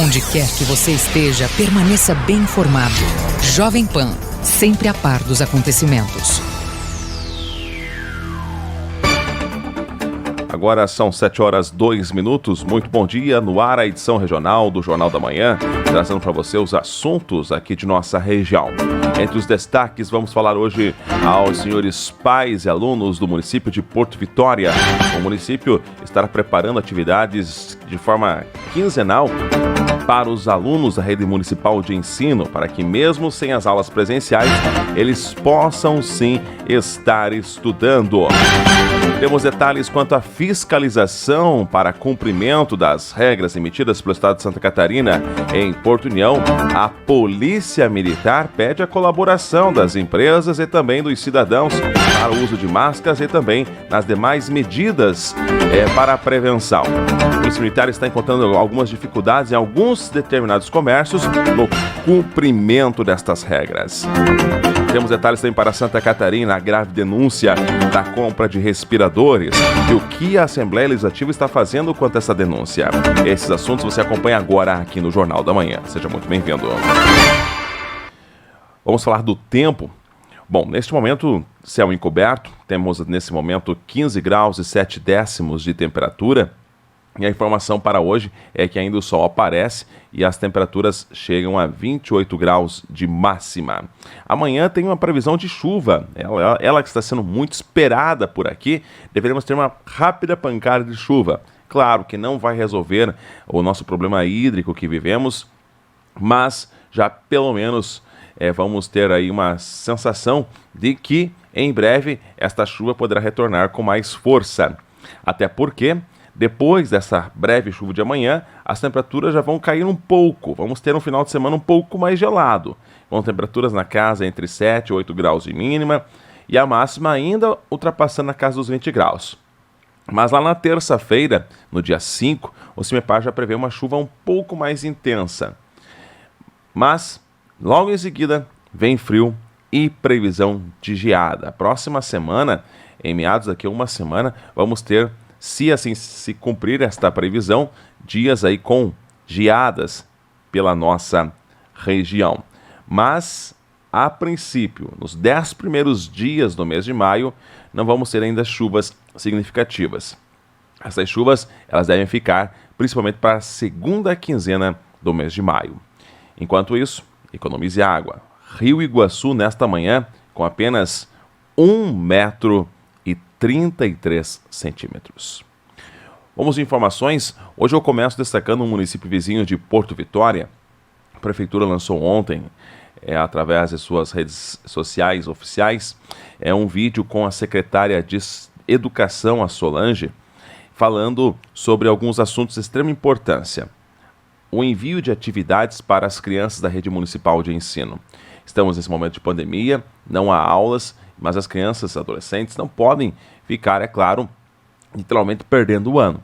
Onde quer que você esteja, permaneça bem informado. Jovem Pan, sempre a par dos acontecimentos. Agora são 7h02. Muito bom dia, no ar a edição regional do Jornal da Manhã, trazendo para você os assuntos aqui de nossa região. Entre os destaques, vamos falar hoje aos senhores pais e alunos do município de Porto Vitória. O município estará preparando atividades de forma quinzenal para os alunos da rede municipal de ensino, para que mesmo sem as aulas presenciais, eles possam sim estar estudando. Temos detalhes quanto à fiscalização para cumprimento das regras emitidas pelo Estado de Santa Catarina. Em Porto União, a Polícia Militar pede a colaboração das empresas e também dos cidadãos para o uso de máscaras e também nas demais medidas para a prevenção. A Polícia Militar está encontrando algumas dificuldades em alguns determinados comércios no cumprimento destas regras. Temos detalhes também para Santa Catarina, a grave denúncia da compra de respiradores e o que a Assembleia Legislativa está fazendo quanto a essa denúncia. Esses assuntos você acompanha agora aqui no Jornal da Manhã. Seja muito bem-vindo. Vamos falar do tempo. Bom, neste momento, céu encoberto, temos nesse momento 15 graus e 7 décimos de temperatura. E a informação para hoje é que ainda o sol aparece e as temperaturas chegam a 28 graus de máxima. Amanhã tem uma previsão de chuva, ela que está sendo muito esperada por aqui. Deveremos ter uma rápida pancada de chuva. Claro que não vai resolver o nosso problema hídrico que vivemos, mas já pelo menos vamos ter aí uma sensação de que em breve esta chuva poderá retornar com mais força. Até porque depois dessa breve chuva de amanhã, as temperaturas já vão cair um pouco. Vamos ter um final de semana um pouco mais gelado. Com temperaturas na casa entre 7 e 8 graus de mínima e a máxima ainda ultrapassando a casa dos 20 graus. Mas lá na terça-feira, no dia 5, o CIMEPAR já prevê uma chuva um pouco mais intensa. Mas, logo em seguida, vem frio e previsão de geada. Próxima semana, em meados daqui a uma semana, vamos ter, se assim se cumprir esta previsão, dias aí com geadas pela nossa região. Mas, a princípio, nos 10 primeiros dias do mês de maio, não vamos ter ainda chuvas significativas. Essas chuvas elas devem ficar principalmente para a segunda quinzena do mês de maio. Enquanto isso, economize água. Rio Iguaçu, nesta manhã, com apenas 1,33 metros. Vamos de informações. Hoje eu começo destacando um município vizinho de Porto Vitória. A Prefeitura lançou ontem, através de suas redes sociais oficiais, um vídeo com a secretária de Educação, a Solange, falando sobre alguns assuntos de extrema importância. O envio de atividades para as crianças da rede municipal de ensino. Estamos nesse momento de pandemia, não há aulas, mas as crianças e adolescentes não podem ficar, é claro, literalmente perdendo o ano.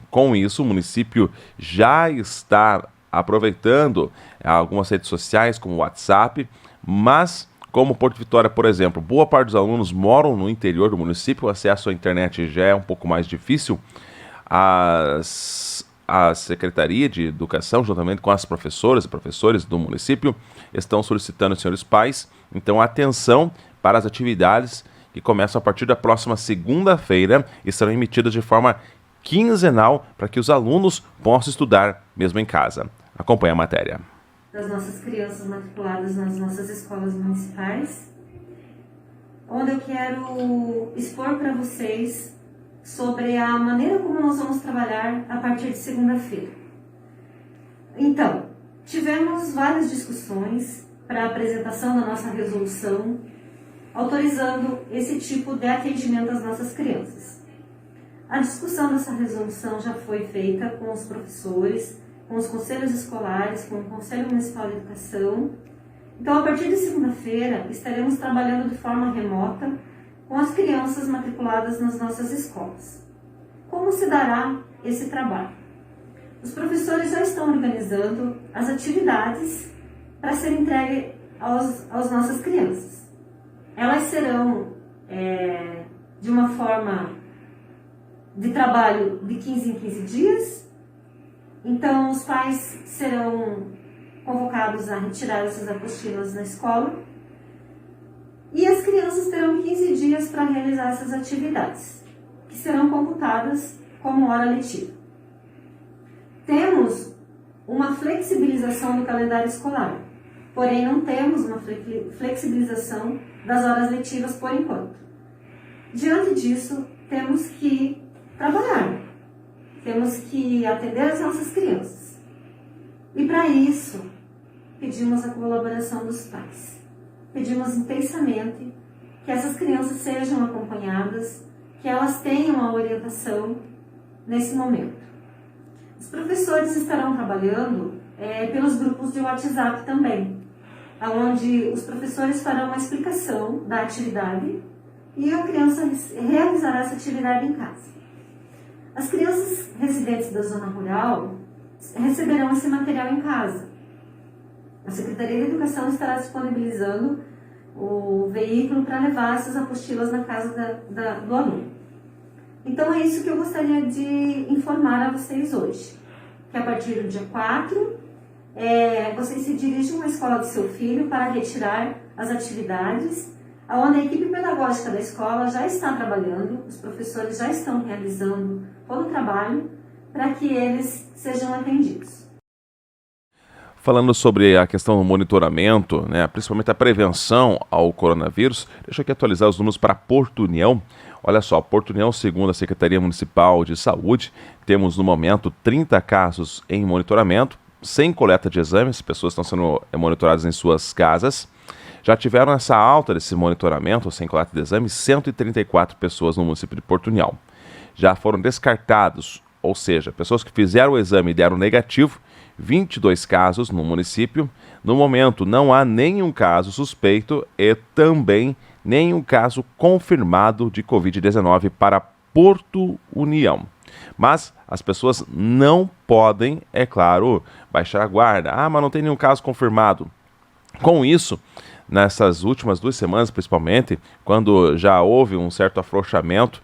Com isso, o município já está aproveitando algumas redes sociais, como o WhatsApp, mas, como Porto Vitória, por exemplo, boa parte dos alunos moram no interior do município, o acesso à internet já é um pouco mais difícil. A Secretaria de Educação, juntamente com as professoras e professores do município, estão solicitando aos senhores pais, então, atenção para as atividades que começam a partir da próxima segunda-feira e serão emitidas de forma quinzenal para que os alunos possam estudar mesmo em casa. Acompanhe a matéria. Das nossas crianças matriculadas nas nossas escolas municipais, onde eu quero expor para vocês sobre a maneira como nós vamos trabalhar a partir de segunda-feira. Então, tivemos várias discussões para a apresentação da nossa resolução, autorizando esse tipo de atendimento às nossas crianças. A discussão dessa resolução já foi feita com os professores, com os conselhos escolares, com o Conselho Municipal de Educação. Então, a partir de segunda-feira, estaremos trabalhando de forma remota com as crianças matriculadas nas nossas escolas. Como se dará esse trabalho? Os professores já estão organizando as atividades para ser entregue às nossas crianças. Elas serão de uma forma de trabalho de 15 em 15 dias, Então, os pais serão convocados a retirar essas apostilas na escola e as crianças terão 15 dias para realizar essas atividades, que serão computadas como hora letiva. Temos uma flexibilização do calendário escolar, porém não temos uma flexibilização das horas letivas por enquanto. Diante disso, temos que trabalhar, temos que atender as nossas crianças. E para isso, pedimos a colaboração dos pais. Pedimos intensamente que essas crianças sejam acompanhadas, que elas tenham a orientação nesse momento. Os professores estarão trabalhando pelos grupos de WhatsApp também, onde os professores farão uma explicação da atividade e a criança realizará essa atividade em casa. As crianças residentes da zona rural receberão esse material em casa. A Secretaria de Educação estará disponibilizando o veículo para levar essas apostilas na casa do aluno. Então é isso que eu gostaria de informar a vocês hoje, que a partir do dia 4, vocês se dirigem à escola do seu filho para retirar as atividades, onde a equipe pedagógica da escola já está trabalhando, os professores já estão realizando todo o trabalho para que eles sejam atendidos. Falando sobre a questão do monitoramento, né, principalmente a prevenção ao coronavírus, deixa eu aqui atualizar os números para Porto União. Olha só, Porto União, segundo a Secretaria Municipal de Saúde, temos no momento 30 casos em monitoramento, sem coleta de exames, pessoas estão sendo monitoradas em suas casas. Já tiveram essa alta desse monitoramento, sem coleta de exames, 134 pessoas no município de Porto União. Já foram descartados, ou seja, pessoas que fizeram o exame e deram negativo, 22 casos no município. No momento, não há nenhum caso suspeito e também nenhum caso confirmado de Covid-19 para Porto União. Mas as pessoas não podem, é claro, baixar a guarda. Mas não tem nenhum caso confirmado. Com isso, nessas últimas 2 semanas, principalmente, quando já houve um certo afrouxamento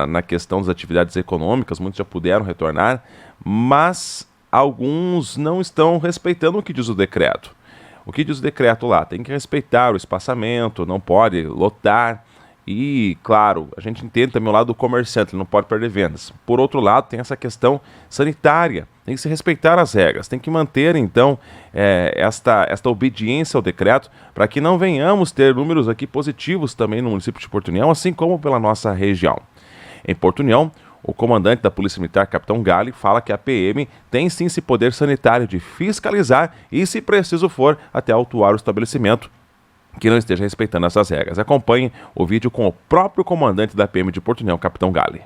na questão das atividades econômicas, muitos já puderam retornar, mas alguns não estão respeitando o que diz o decreto. O que diz o decreto lá? Tem que respeitar o espaçamento, não pode lotar. E, claro, a gente entende também o lado do comerciante, ele não pode perder vendas. Por outro lado, tem essa questão sanitária, tem que se respeitar as regras, tem que manter, então, esta obediência ao decreto, para que não venhamos ter números aqui positivos também no município de Porto União, assim como pela nossa região. Em Porto União, o comandante da Polícia Militar, Capitão Galli, fala que a PM tem sim esse poder sanitário de fiscalizar e, se preciso for, até autuar o estabelecimento que não esteja respeitando essas regras. Acompanhe o vídeo com o próprio comandante da PM de Porto União, Capitão Galli.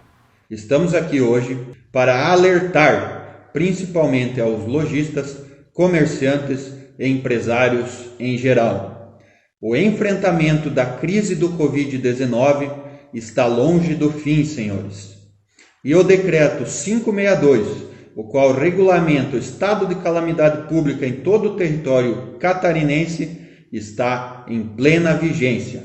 Estamos aqui hoje para alertar, principalmente aos lojistas, comerciantes e empresários em geral. O enfrentamento da crise do Covid-19 está longe do fim, senhores. E o decreto 562, o qual regulamenta o estado de calamidade pública em todo o território catarinense, está em plena vigência.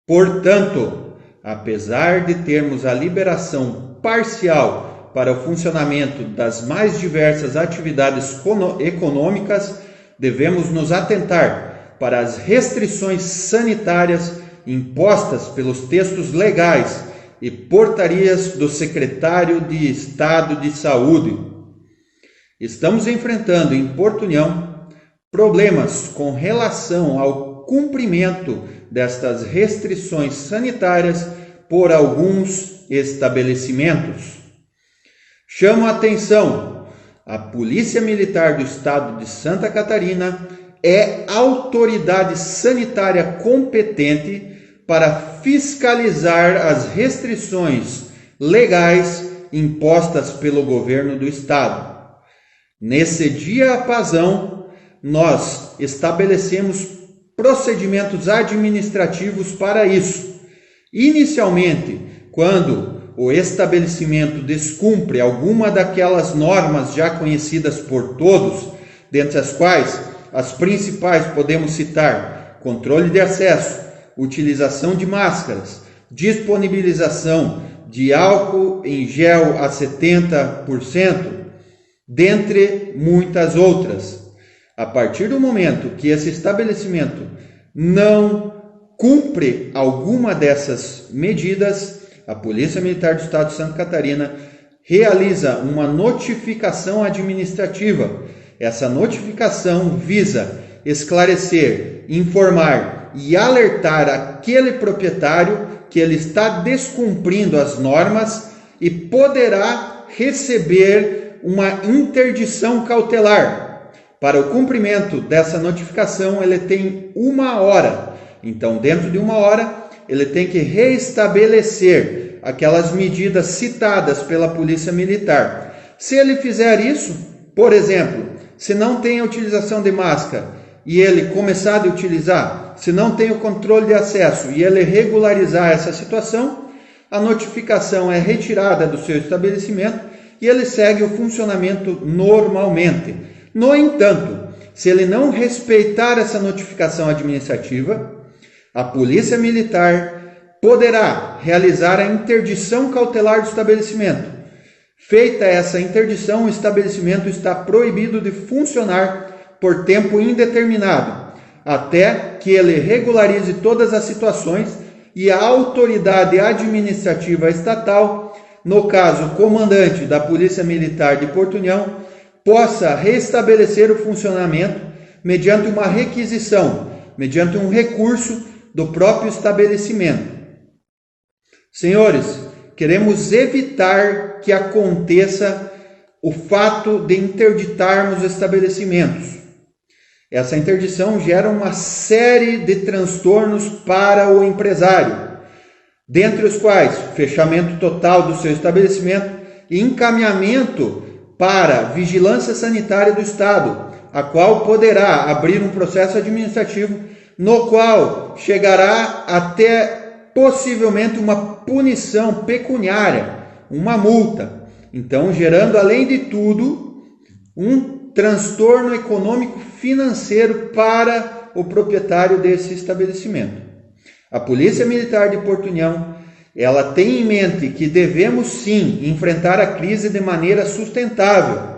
Portanto, apesar de termos a liberação parcial para o funcionamento das mais diversas atividades econômicas, devemos nos atentar para as restrições sanitárias impostas pelos textos legais e portarias do Secretário de Estado de Saúde. Estamos enfrentando em Porto União problemas com relação ao cumprimento destas restrições sanitárias por alguns estabelecimentos. Chamo a atenção, a Polícia Militar do Estado de Santa Catarina é autoridade sanitária competente para fiscalizar as restrições legais impostas pelo governo do Estado. Nesse dia apazão, nós estabelecemos procedimentos administrativos para isso. Inicialmente, quando o estabelecimento descumpre alguma daquelas normas já conhecidas por todos, dentre as quais as principais podemos citar controle de acesso, utilização de máscaras, disponibilização de álcool em gel a 70%, dentre muitas outras. A partir do momento que esse estabelecimento não cumpre alguma dessas medidas, a Polícia Militar do Estado de Santa Catarina realiza uma notificação administrativa. Essa notificação visa esclarecer, informar e alertar aquele proprietário que ele está descumprindo as normas e poderá receber uma interdição cautelar. Para o cumprimento dessa notificação, ele tem 1 hora. Então, dentro de 1 hora, ele tem que reestabelecer aquelas medidas citadas pela Polícia Militar. Se ele fizer isso, por exemplo, se não tem a utilização de máscara e ele começar a utilizar, se não tem o controle de acesso e ele regularizar essa situação, a notificação é retirada do seu estabelecimento e ele segue o funcionamento normalmente. No entanto, se ele não respeitar essa notificação administrativa, a Polícia Militar poderá realizar a interdição cautelar do estabelecimento. Feita essa interdição, o estabelecimento está proibido de funcionar por tempo indeterminado, até que ele regularize todas as situações e a autoridade administrativa estatal, no caso, o comandante da Polícia Militar de Porto União, possa restabelecer o funcionamento mediante uma requisição, mediante um recurso do próprio estabelecimento. Senhores, queremos evitar que aconteça o fato de interditarmos estabelecimentos. Essa interdição gera uma série de transtornos para o empresário, dentre os quais fechamento total do seu estabelecimento e encaminhamento para a Vigilância Sanitária do Estado, a qual poderá abrir um processo administrativo no qual chegará até possivelmente uma punição pecuniária, uma multa. Então, gerando, além de tudo, um transtorno econômico financeiro para o proprietário desse estabelecimento. A Polícia Militar de Porto União, ela tem em mente que devemos sim enfrentar a crise de maneira sustentável.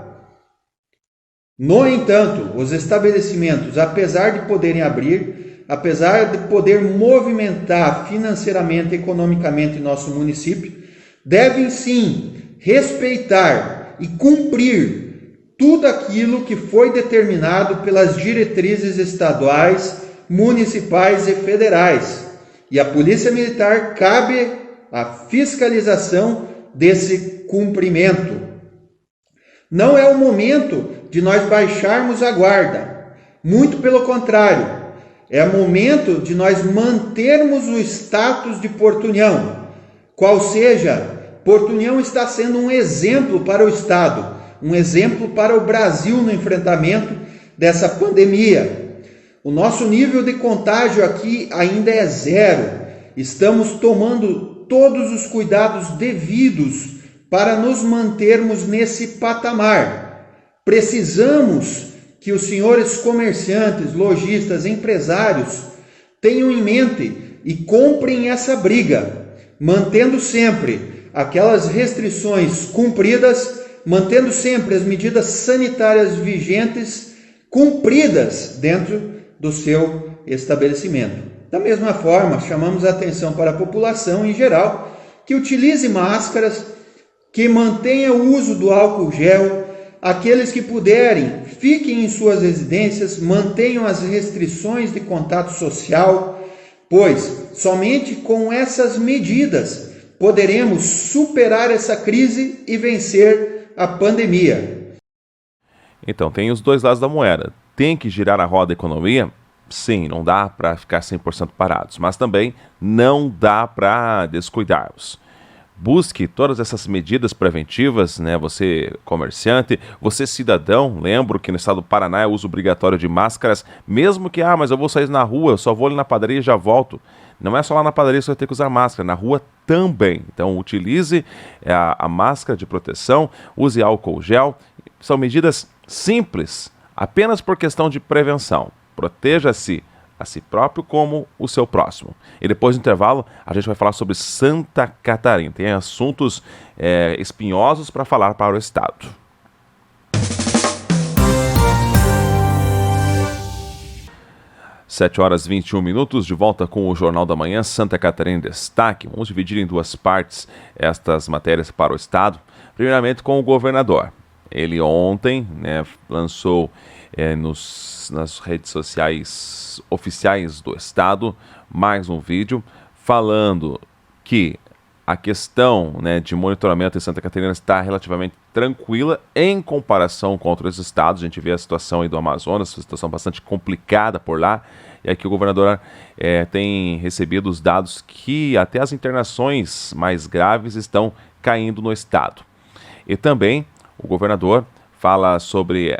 No entanto, os estabelecimentos, apesar de poderem abrir, apesar de poder movimentar financeiramente e economicamente nosso município, devem sim respeitar e cumprir tudo aquilo que foi determinado pelas diretrizes estaduais, municipais e federais. E a Polícia Militar cabe a fiscalização desse cumprimento. Não é o momento de nós baixarmos a guarda, muito pelo contrário. É momento de nós mantermos o status de Porto União, qual seja, Porto União está sendo um exemplo para o Estado, um exemplo para o Brasil no enfrentamento dessa pandemia. O nosso nível de contágio aqui ainda é 0. Estamos tomando todos os cuidados devidos para nos mantermos nesse patamar. Precisamos que os senhores comerciantes, lojistas, empresários tenham em mente e comprem essa briga, mantendo sempre aquelas restrições cumpridas, mantendo sempre as medidas sanitárias vigentes cumpridas dentro do seu estabelecimento. Da mesma forma, chamamos a atenção para a população em geral que utilize máscaras, que mantenha o uso do álcool gel. Aqueles que puderem, fiquem em suas residências, mantenham as restrições de contato social, pois somente com essas medidas poderemos superar essa crise e vencer a pandemia. Então, tem os dois lados da moeda. Tem que girar a roda da economia? Sim, não dá para ficar 100% parados, mas também não dá para descuidarmos. Busque todas essas medidas preventivas, né? Você comerciante, você cidadão, lembro que no estado do Paraná é uso obrigatório de máscaras, mesmo que, mas eu vou sair na rua, eu só vou ali na padaria e já volto. Não é só lá na padaria que você vai ter que usar máscara, na rua também. Então utilize a máscara de proteção, use álcool gel, são medidas simples, apenas por questão de prevenção. Proteja-se a si próprio como o seu próximo. E depois do intervalo, a gente vai falar sobre Santa Catarina. Tem assuntos espinhosos para falar para o estado. 7 horas e 21 minutos, de volta com o Jornal da Manhã, Santa Catarina em Destaque. Vamos dividir em duas partes estas matérias para o Estado. Primeiramente com o governador. Ele ontem, lançou nas redes sociais oficiais do Estado mais um vídeo falando que a questão de monitoramento em Santa Catarina está relativamente tranquila em comparação com outros estados. A gente vê a situação aí do Amazonas, uma situação bastante complicada por lá. E aqui o governador tem recebido os dados que até as internações mais graves estão caindo no estado. E também o governador fala sobre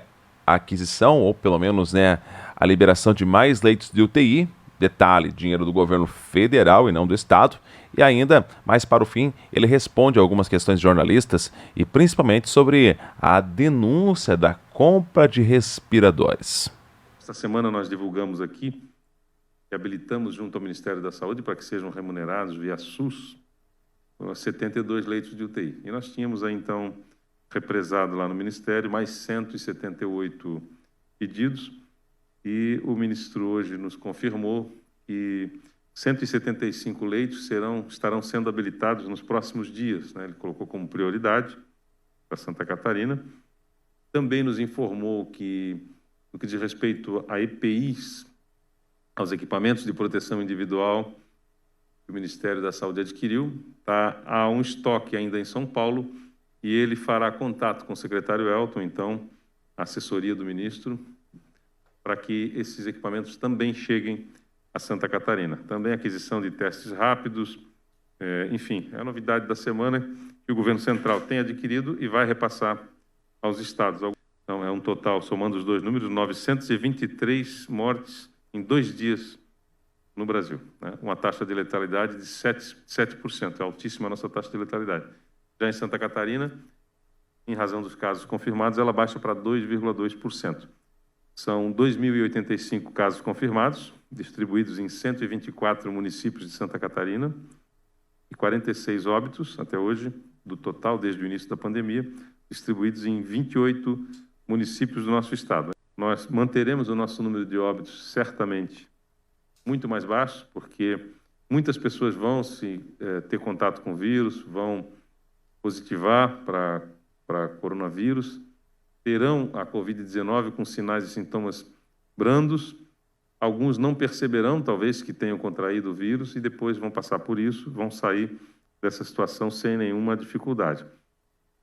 a aquisição, ou pelo menos a liberação de mais leitos de UTI. Detalhe, dinheiro do governo federal e não do estado. E ainda, mais para o fim, ele responde a algumas questões de jornalistas e principalmente sobre a denúncia da compra de respiradores. Esta semana nós divulgamos aqui que habilitamos junto ao Ministério da Saúde para que sejam remunerados via SUS 72 leitos de UTI. E nós tínhamos aí então represado lá no Ministério mais 178 pedidos e o ministro hoje nos confirmou que 175 leitos estarão sendo habilitados nos próximos dias. Ele colocou como prioridade para Santa Catarina. Também nos informou que, no que diz respeito a EPIs, aos equipamentos de proteção individual que o Ministério da Saúde adquiriu, há um estoque ainda em São Paulo e ele fará contato com o secretário Elton, então, a assessoria do ministro, para que esses equipamentos também cheguem a Santa Catarina. Também aquisição de testes rápidos, enfim, é a novidade da semana que o governo central tem adquirido e vai repassar aos estados. Então, é um total, somando os dois números, 923 mortes em 2 dias no Brasil. Uma taxa de letalidade de 7%, é altíssima a nossa taxa de letalidade. Já em Santa Catarina, em razão dos casos confirmados, ela baixa para 2,2%. São 2.085 casos confirmados, distribuídos em 124 municípios de Santa Catarina e 46 óbitos, até hoje, do total, desde o início da pandemia, distribuídos em 28 municípios do nosso estado. Nós manteremos o nosso número de óbitos, certamente, muito mais baixo, porque muitas pessoas vão ter contato com o vírus, vão positivar para coronavírus, terão a Covid-19 com sinais e sintomas brandos, alguns não perceberão, talvez, que tenham contraído o vírus e depois vão passar por isso, vão sair dessa situação sem nenhuma dificuldade.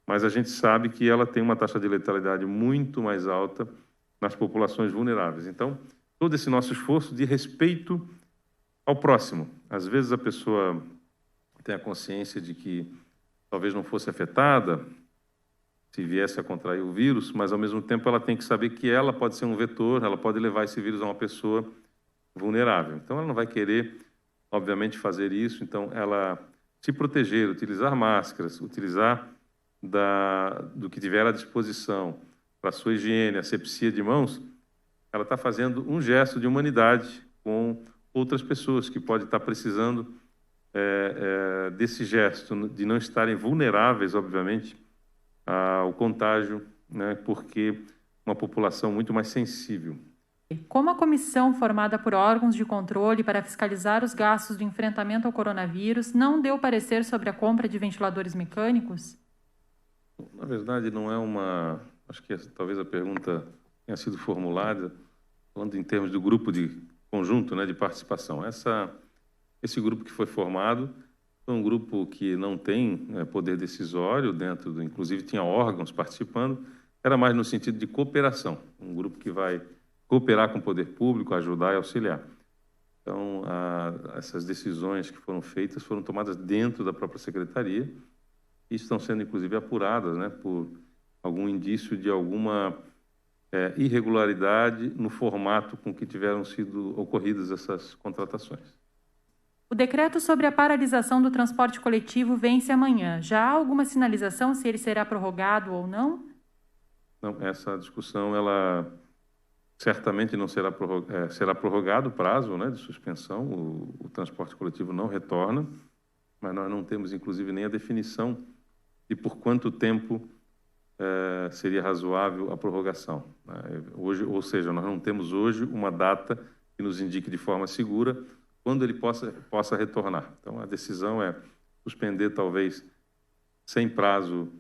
Mas a gente sabe que ela tem uma taxa de letalidade muito mais alta nas populações vulneráveis. Então, todo esse nosso esforço de respeito ao próximo. Às vezes a pessoa tem a consciência de que talvez não fosse afetada se viesse a contrair o vírus, mas ao mesmo tempo ela tem que saber que ela pode ser um vetor, ela pode levar esse vírus a uma pessoa vulnerável. Então ela não vai querer, obviamente, fazer isso, então ela se proteger, utilizar máscaras, utilizar do que tiver à disposição para a sua higiene, asepsia de mãos, ela está fazendo um gesto de humanidade com outras pessoas que podem estar precisando desse gesto, de não estarem vulneráveis, obviamente, ao contágio, porque uma população muito mais sensível. Como a comissão formada por órgãos de controle para fiscalizar os gastos do enfrentamento ao coronavírus não deu parecer sobre a compra de ventiladores mecânicos? Na verdade, não é uma... Acho que talvez a pergunta tenha sido formulada falando em termos do grupo de conjunto, de participação. Esse grupo que foi formado foi um grupo que não tem poder decisório dentro inclusive tinha órgãos participando, era mais no sentido de cooperação, um grupo que vai cooperar com o poder público, ajudar e auxiliar. Então, essas decisões que foram feitas foram tomadas dentro da própria secretaria e estão sendo, inclusive, apuradas por algum indício de alguma irregularidade no formato com que tiveram sido ocorridas essas contratações. O decreto sobre a paralisação do transporte coletivo vence amanhã. Já há alguma sinalização se ele será prorrogado ou não? Não, essa discussão, ela certamente não será prorrogado o prazo de suspensão, o transporte coletivo não retorna, mas nós não temos, inclusive, nem a definição de por quanto tempo seria razoável a prorrogação. Hoje, ou seja, nós não temos hoje uma data que nos indique de forma segura quando ele possa retornar. Então, a decisão é suspender, talvez, sem prazo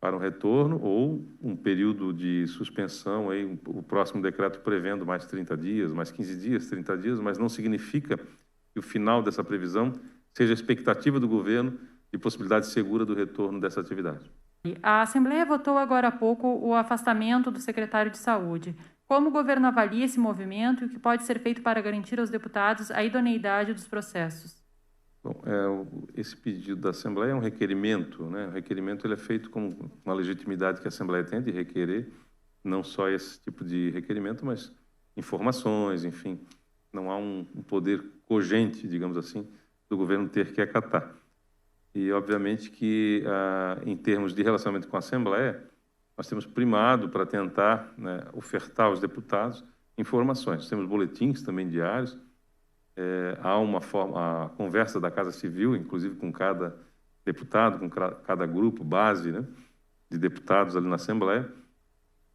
para um retorno ou um período de suspensão, aí, o próximo decreto prevendo mais 30 dias, mais 15 dias, 30 dias, mas não significa que o final dessa previsão seja a expectativa do governo de possibilidade segura do retorno dessa atividade. A Assembleia votou agora há pouco o afastamento do secretário de Saúde. Como o governo avalia esse movimento e o que pode ser feito para garantir aos deputados a idoneidade dos processos? Bom, esse pedido da Assembleia é um requerimento, né? O requerimento ele é feito com uma legitimidade que a Assembleia tem de requerer, não só esse tipo de requerimento, mas informações, enfim. Não há um poder cogente, digamos assim, do governo ter que acatar. E, obviamente, que em termos de relacionamento com a Assembleia, nós temos primado para tentar, né, ofertar aos deputados informações. Temos boletins também diários, há a conversa da Casa Civil, inclusive com cada deputado, com cada grupo, base, né, de deputados ali na Assembleia,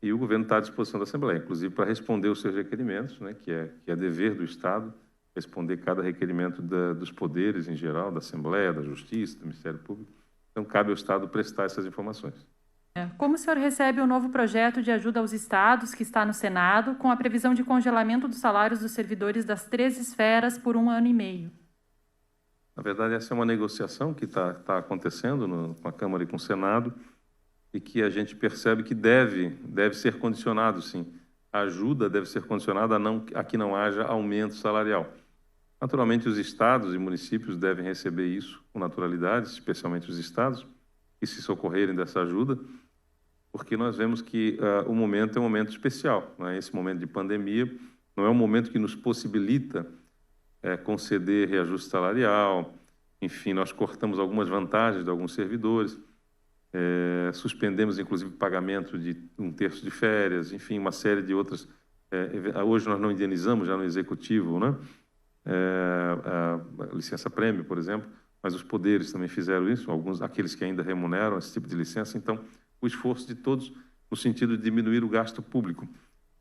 e o governo está à disposição da Assembleia, inclusive para responder os seus requerimentos, né, que é dever do Estado, responder cada requerimento dos poderes em geral, da Assembleia, da Justiça, do Ministério Público. Então, cabe ao Estado prestar essas informações. Como o senhor recebe o novo projeto de ajuda aos estados que está no Senado, com a previsão de congelamento dos salários dos servidores das 3 esferas por 1 ano e meio? Na verdade, essa é uma negociação que está acontecendo com a Câmara e com o Senado e que a gente percebe que deve ser condicionado, sim. A ajuda deve ser condicionada a que não haja aumento salarial. Naturalmente, os estados e municípios devem receber isso com naturalidade, especialmente os estados, que se socorrerem dessa ajuda, porque nós vemos que o momento é um momento especial, né? Esse momento de pandemia não é um momento que nos possibilita conceder reajuste salarial, enfim, nós cortamos algumas vantagens de alguns servidores, suspendemos, inclusive, o pagamento de 1/3 de férias, enfim, uma série de outras. Hoje nós não indenizamos já no Executivo, né? A licença-prêmio, por exemplo, mas os poderes também fizeram isso, aqueles que ainda remuneram esse tipo de licença. Então, o esforço de todos no sentido de diminuir o gasto público.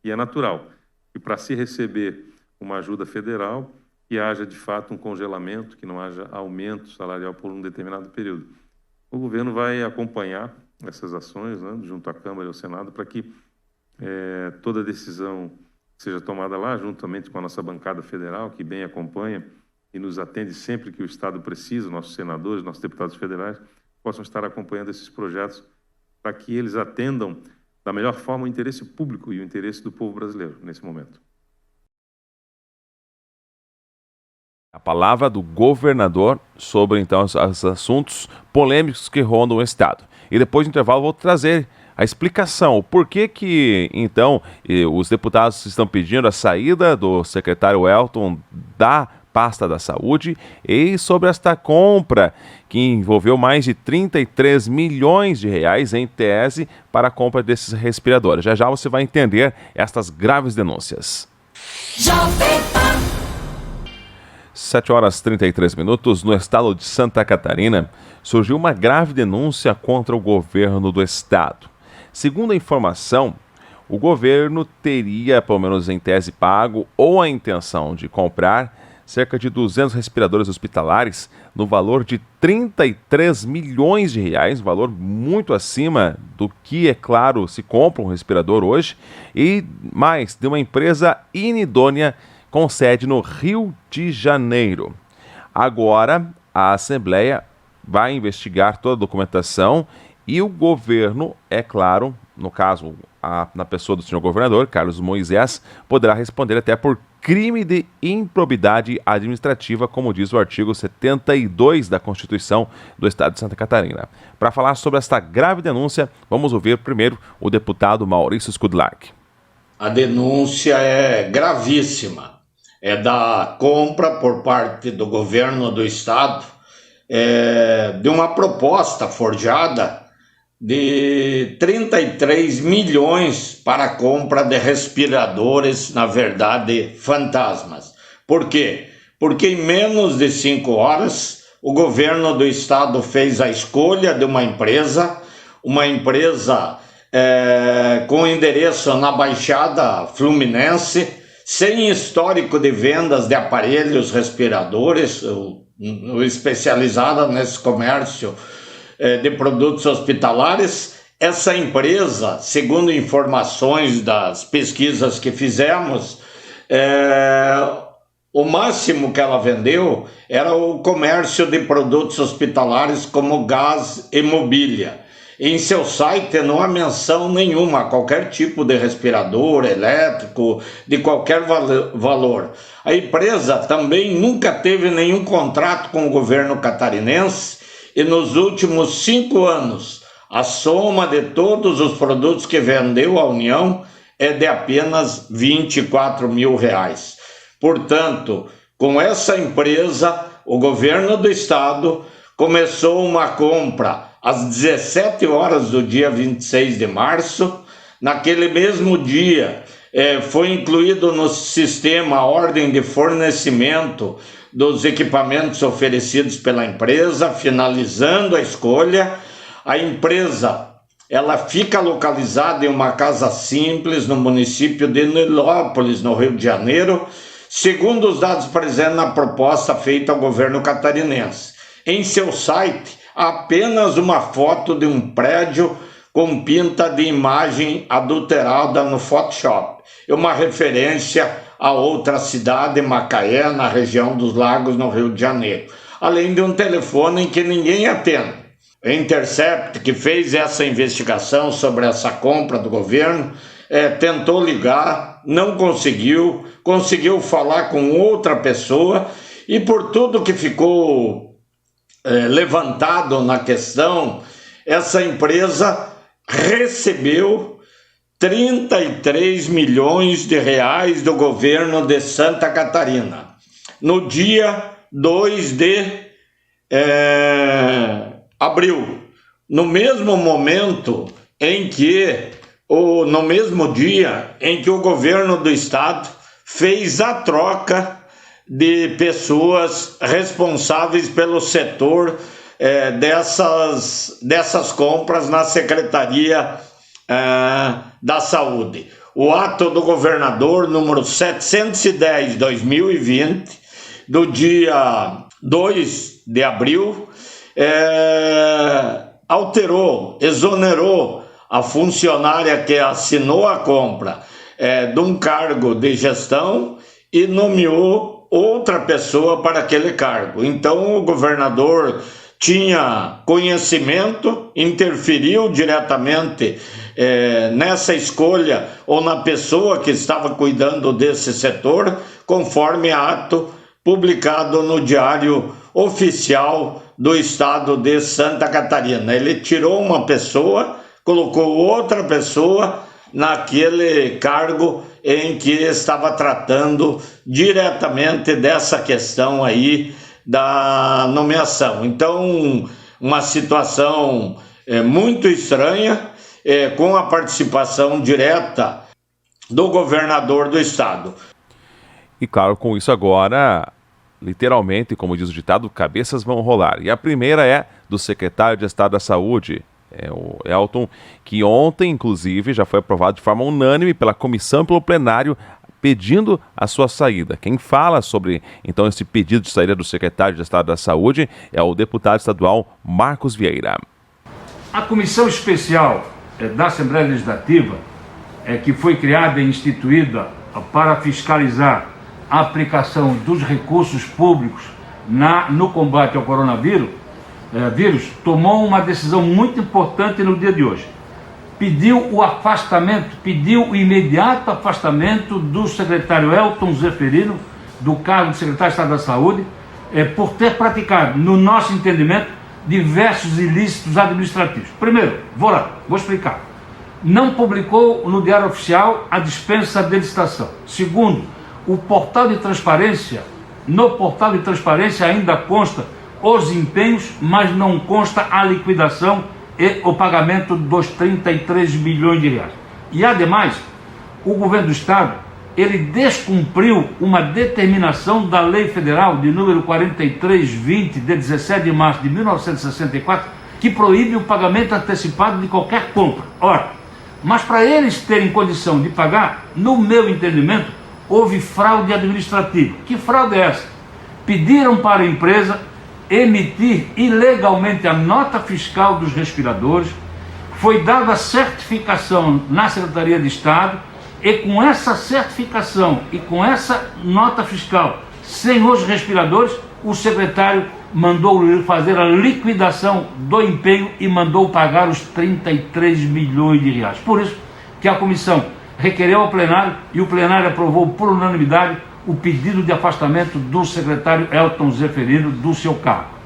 E é natural que, para se receber uma ajuda federal, que haja, de fato, um congelamento, que não haja aumento salarial por um determinado período. O governo vai acompanhar essas ações, né, junto à Câmara e ao Senado, para que toda decisão seja tomada lá, juntamente com a nossa bancada federal, que bem acompanha e nos atende sempre que o Estado precisa, nossos senadores, nossos deputados federais, possam estar acompanhando esses projetos para que eles atendam da melhor forma o interesse público e o interesse do povo brasileiro nesse momento. A palavra do governador sobre, então, os assuntos polêmicos que rondam o Estado. E depois do intervalo vou trazer a explicação, o porquê que, então, os deputados estão pedindo a saída do secretário Elton da pasta da saúde e sobre esta compra que envolveu mais de 33 milhões de reais em tese para a compra desses respiradores. Já já você vai entender estas graves denúncias. 7h33, no estado de Santa Catarina, surgiu uma grave denúncia contra o governo do estado. Segundo a informação, o governo teria, pelo menos em tese, pago ou a intenção de comprar cerca de 200 respiradores hospitalares no valor de 33 milhões de reais, um valor muito acima do que, é claro, se compra um respirador hoje, e mais de uma empresa inidônea com sede no Rio de Janeiro. Agora, a Assembleia vai investigar toda a documentação e o governo, é claro, no caso, na pessoa do senhor governador, Carlos Moisés, poderá responder até por crime de improbidade administrativa, como diz o artigo 72 da Constituição do Estado de Santa Catarina. Para falar sobre esta grave denúncia, vamos ouvir primeiro o deputado Maurício Skudlark. A denúncia é gravíssima. É da compra por parte do governo do estado de uma proposta forjada de 33 milhões para a compra de respiradores, na verdade, fantasmas. Por quê? Porque em menos de 5 horas o governo do estado fez a escolha de uma empresa com endereço na Baixada Fluminense, sem histórico de vendas de aparelhos respiradores, especializada nesse comércio de produtos hospitalares. Essa empresa, segundo informações das pesquisas que fizemos, o máximo que ela vendeu era o comércio de produtos hospitalares como gás e mobília. Em seu site não há menção nenhuma a qualquer tipo de respirador elétrico, de qualquer valor. A empresa também nunca teve nenhum contrato com o governo catarinense e nos últimos 5 anos, a soma de todos os produtos que vendeu à União é de apenas R$24 mil. Portanto, com essa empresa, o governo do estado começou uma compra às 17 horas do dia 26 de março. Naquele mesmo dia, foi incluído no sistema a ordem de fornecimento dos equipamentos oferecidos pela empresa, finalizando a escolha. A empresa ela fica localizada em uma casa simples no município de Nilópolis, no Rio de Janeiro, segundo os dados presentes na proposta feita ao governo catarinense. Em seu site, há apenas uma foto de um prédio com pinta de imagem adulterada no Photoshop, e uma referência a outra cidade, Macaé, na região dos Lagos, no Rio de Janeiro, além de um telefone em que ninguém atende. A Intercept, que fez essa investigação sobre essa compra do governo, tentou ligar, não conseguiu falar com outra pessoa, e por tudo que ficou levantado na questão, essa empresa recebeu R$33 milhões do governo de Santa Catarina. No dia 2 de abril, no mesmo dia em que o governo do estado fez a troca de pessoas responsáveis pelo setor dessas compras na Secretaria da Saúde. O ato do governador número 710/2020, do dia 2 de abril, exonerou a funcionária que assinou a compra de um cargo de gestão e nomeou outra pessoa para aquele cargo. Então o governador tinha conhecimento, interferiu diretamente nessa escolha ou na pessoa que estava cuidando desse setor, conforme ato publicado no Diário Oficial do Estado de Santa Catarina. Ele tirou uma pessoa, colocou outra pessoa naquele cargo em que estava tratando diretamente dessa questão aí da nomeação. Então, uma situação muito estranha, com a participação direta do governador do estado. E claro, com isso agora, literalmente, como diz o ditado, cabeças vão rolar. E a primeira é do secretário de Estado da Saúde, o Elton, que ontem, inclusive, já foi aprovado de forma unânime pela comissão e pelo plenário, pedindo a sua saída. Quem fala sobre, então, esse pedido de saída do secretário de Estado da Saúde é o deputado estadual Marcos Vieira. A comissão especial da Assembleia Legislativa, que foi criada e instituída para fiscalizar a aplicação dos recursos públicos no combate ao coronavírus, tomou uma decisão muito importante no dia de hoje. Pediu o imediato afastamento do secretário Elton Zeferino do cargo de secretário de Estado da Saúde, por ter praticado, no nosso entendimento, diversos ilícitos administrativos. Primeiro, vou explicar. Não publicou no Diário Oficial a dispensa de licitação. Segundo, no portal de transparência ainda consta os empenhos, mas não consta a liquidação e o pagamento dos R$33 milhões. E, ademais, o governo do Estado, ele descumpriu uma determinação da Lei Federal de número 4320, de 17 de março de 1964, que proíbe o pagamento antecipado de qualquer compra. Ora, mas para eles terem condição de pagar, no meu entendimento, houve fraude administrativa. Que fraude é essa? Pediram para a empresa emitir ilegalmente a nota fiscal dos respiradores, foi dada a certificação na Secretaria de Estado, e com essa certificação e com essa nota fiscal, sem os respiradores, o secretário mandou fazer a liquidação do empenho e mandou pagar os 33 milhões de reais. Por isso que a comissão requereu ao plenário e o plenário aprovou por unanimidade o pedido de afastamento do secretário Elton Zeferino do seu cargo.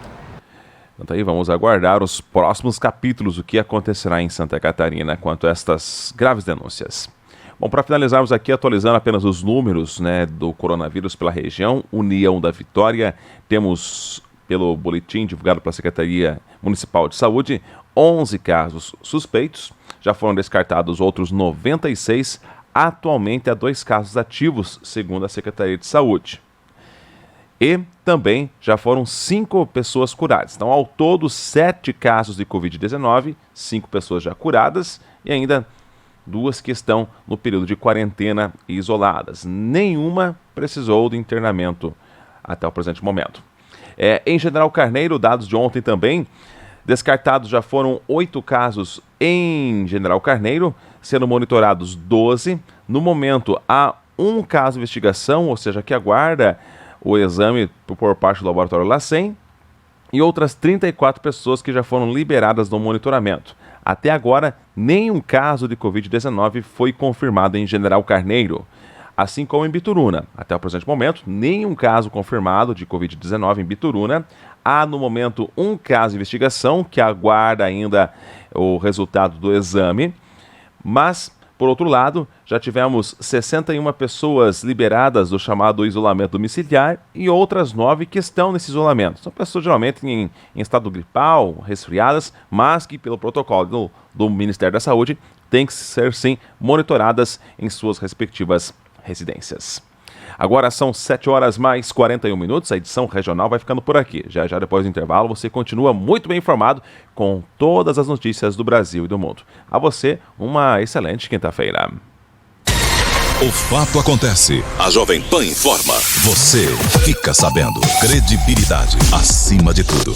Então aí vamos aguardar os próximos capítulos, o que acontecerá em Santa Catarina quanto a estas graves denúncias. Bom, para finalizarmos aqui, atualizando apenas os números, né, do coronavírus pela região, União da Vitória, temos, pelo boletim divulgado pela Secretaria Municipal de Saúde, 11 casos suspeitos, já foram descartados outros 96, atualmente há 2 casos ativos, segundo a Secretaria de Saúde. E também já foram 5 pessoas curadas. Então, ao todo, 7 casos de Covid-19, 5 pessoas já curadas e ainda 2 que estão no período de quarentena e isoladas. Nenhuma precisou de internamento até o presente momento. Em General Carneiro, dados de ontem também, descartados já foram 8 casos em General Carneiro, sendo monitorados 12. No momento, há 1 caso de investigação, ou seja, que aguarda o exame por parte do laboratório LACEN, e outras 34 pessoas que já foram liberadas do monitoramento. Até agora, nenhum caso de Covid-19 foi confirmado em General Carneiro, assim como em Bituruna. Até o presente momento, nenhum caso confirmado de Covid-19 em Bituruna. Há, no momento, 1 caso de investigação, que aguarda ainda o resultado do exame, mas, por outro lado, já tivemos 61 pessoas liberadas do chamado isolamento domiciliar e outras 9 que estão nesse isolamento. São pessoas geralmente em estado gripal, resfriadas, mas que pelo protocolo do Ministério da Saúde têm que ser sim monitoradas em suas respectivas residências. Agora são 7h mais 41, a edição regional vai ficando por aqui. Já depois do intervalo você continua muito bem informado com todas as notícias do Brasil e do mundo. A você, uma excelente quinta-feira. O fato acontece, a Jovem Pan informa, você fica sabendo. Credibilidade acima de tudo.